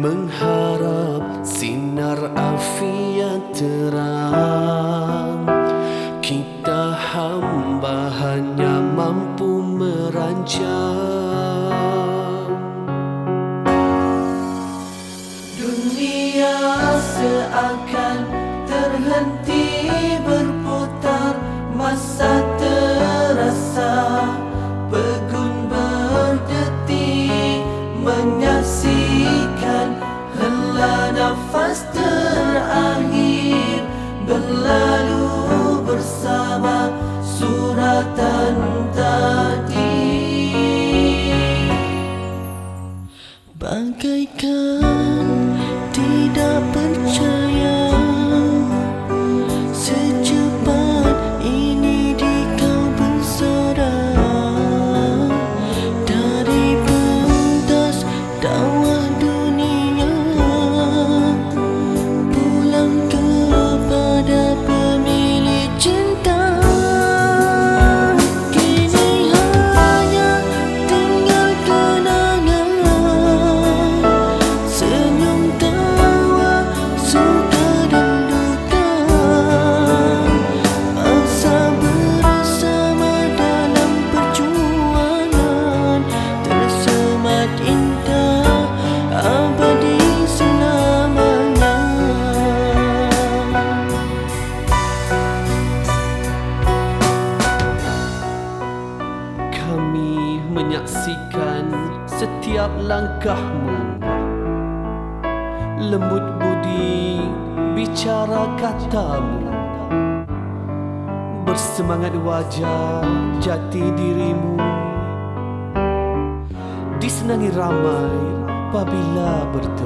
mengharap sinar afiat terang. Kita hamba hanya mampu merancang. Dunia seakan terhenti berputar, masa terasa pegun berdetik, menyaksikan hela nafas terakhir berlalu bersama suratan tadi. Bagaikan tidak percaya secepat ini di kau bersorak dari pentas dakwah dunia, pulang kepada pemilik cinta. Kini hanya tinggal kenangan, senyum tawa suka dan duka, masa bersama dalam perjuangan tersemat indah abadi selamanya. Kami menyaksikan setiap langkahmu, lembut budi bicara katamu, bersemangat wajah jati dirimu, disenangi ramai apabila bertemu.